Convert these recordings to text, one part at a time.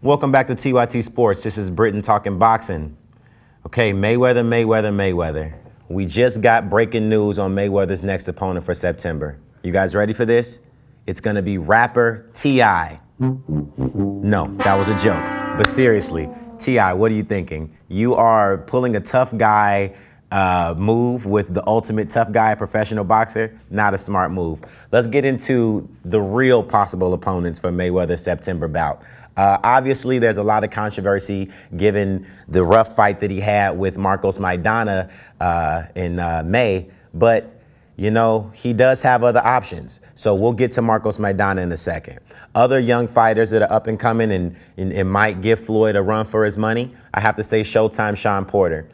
Welcome back to TYT Sports. This is Britton talking boxing. Okay, Mayweather. We just got breaking news on Mayweather's next opponent for September. You guys ready for this? It's going to be rapper T.I. No, that was a joke. But seriously, T.I., what are you thinking? You are pulling a tough guy move with the ultimate tough guy, professional boxer. Not a smart move. Let's get into the real possible opponents for Mayweather's September bout. Obviously, there's a lot of controversy given the rough fight that he had with Marcos Maidana in May, but you know, he does have other options. So we'll get to Marcos Maidana in a second. Other young fighters that are up and coming and might give Floyd a run for his money, I have to say Showtime Sean Porter.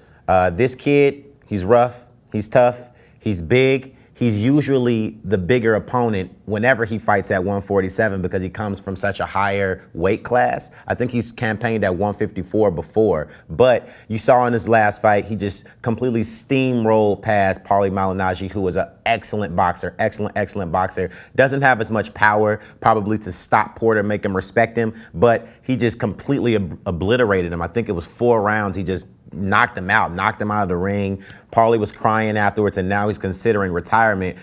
This kid, he's rough, he's tough, he's big. He's usually the bigger opponent whenever he fights at 147 because he comes from such a higher weight class. I think he's campaigned at 154 before, but you saw in his last fight, he just completely steamrolled past Paulie Malignaggi, who was an excellent boxer, excellent boxer. Doesn't have as much power probably to stop Porter, make him respect him, but he just completely obliterated him. I think it was 4 rounds. He just knocked him out of the ring. Paulie was crying afterwards, and now he's considering retirement,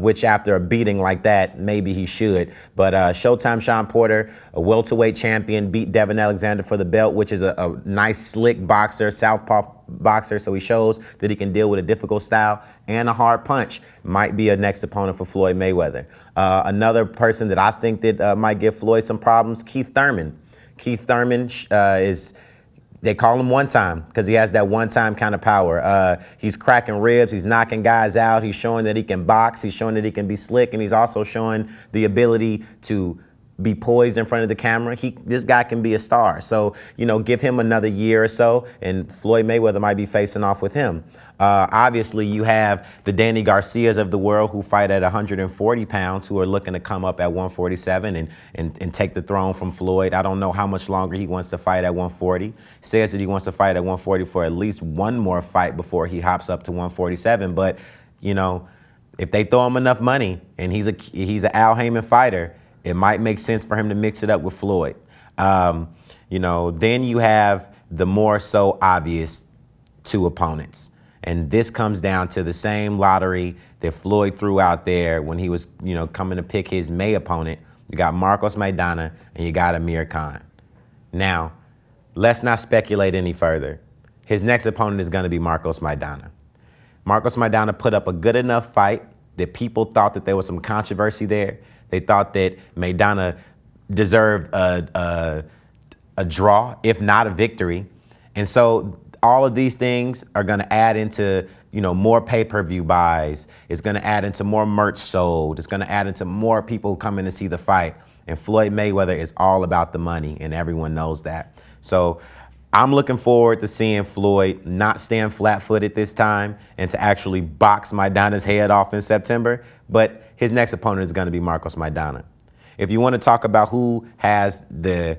which after a beating like that, maybe he should. But Showtime Sean Porter, a welterweight champion, beat Devin Alexander for the belt, which is a nice, slick boxer, southpaw boxer, so he shows that he can deal with a difficult style and a hard punch. Might be a next opponent for Floyd Mayweather. Another person that I think that might give Floyd some problems, Keith Thurman. Keith Thurman is... They call him one time because he has that one-time kind of power. He's cracking ribs. He's knocking guys out. He's showing that he can box. He's showing that he can be slick. And he's also showing the ability to be poised in front of the camera. This guy can be a star. So, you know, give him another year or so, and Floyd Mayweather might be facing off with him. Obviously, you have the Danny Garcias of the world who fight at 140 pounds, who are looking to come up at 147 and take the throne from Floyd. I don't know how much longer he wants to fight at 140. He says that he wants to fight at 140 for at least one more fight before he hops up to 147. But, you know, if they throw him enough money and he's an Al Heyman fighter, it might make sense for him to mix it up with Floyd. You know, then you have the more so obvious 2 opponents. And this comes down to the same lottery that Floyd threw out there when he was, you know, coming to pick his May opponent. You got Marcos Maidana and you got Amir Khan. Now, let's not speculate any further. His next opponent is going to be Marcos Maidana. Marcos Maidana put up a good enough fight that people thought that there was some controversy there. They thought that Maidana deserved a draw, if not a victory. And so all of these things are going to add into, you know, more pay-per-view buys. It's going to add into more merch sold. It's going to add into more people coming to see the fight. And Floyd Mayweather is all about the money, and everyone knows that. So I'm looking forward to seeing Floyd not stand flat-footed this time and to actually box Maidana's head off in September. But his next opponent is going to be Marcos Maidana. If you want to talk about who has the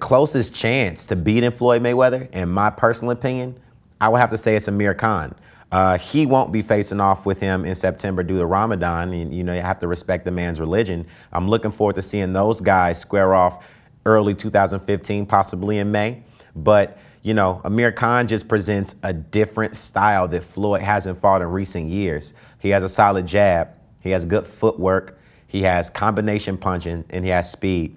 closest chance to beating Floyd Mayweather, in my personal opinion, I would have to say it's Amir Khan. He won't be facing off with him in September due to Ramadan, and you know, you have to respect the man's religion. I'm looking forward to seeing those guys square off early 2015, possibly in May. But, you know, Amir Khan just presents a different style that Floyd hasn't fought in recent years. He has a solid jab, he has good footwork, he has combination punching, and he has speed.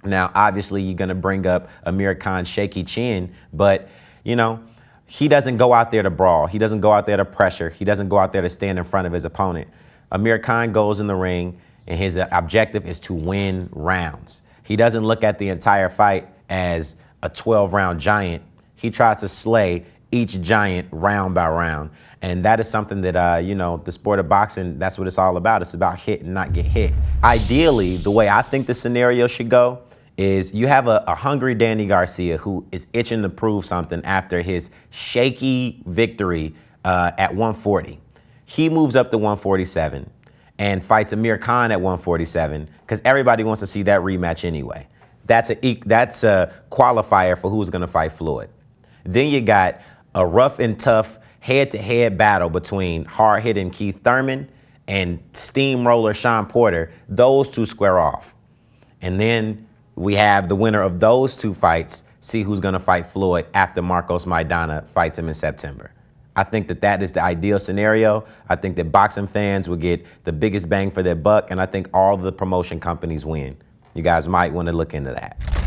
Now, obviously, you're going to bring up Amir Khan's shaky chin, but, you know, he doesn't go out there to brawl. He doesn't go out there to pressure. He doesn't go out there to stand in front of his opponent. Amir Khan goes in the ring, and his objective is to win rounds. He doesn't look at the entire fight as a 12-round giant. He tries to slay each giant round by round. And that is something that, you know, the sport of boxing, that's what it's all about. It's about hit and not get hit. Ideally, the way I think the scenario should go is you have a hungry Danny Garcia who is itching to prove something after his shaky victory at 140. He moves up to 147 and fights Amir Khan at 147 because everybody wants to see that rematch anyway. That's a qualifier for who's going to fight Floyd. Then you got a rough and tough head-to-head battle between hard-hitting Keith Thurman and steamroller Sean Porter. Those 2 square off. And then We have the winner of those two fights see who's going to fight Floyd after Marcos Maidana fights him in September. I think that that is the ideal scenario. I think that boxing fans will get the biggest bang for their buck, and I think all the promotion companies win. You guys might want to look into that.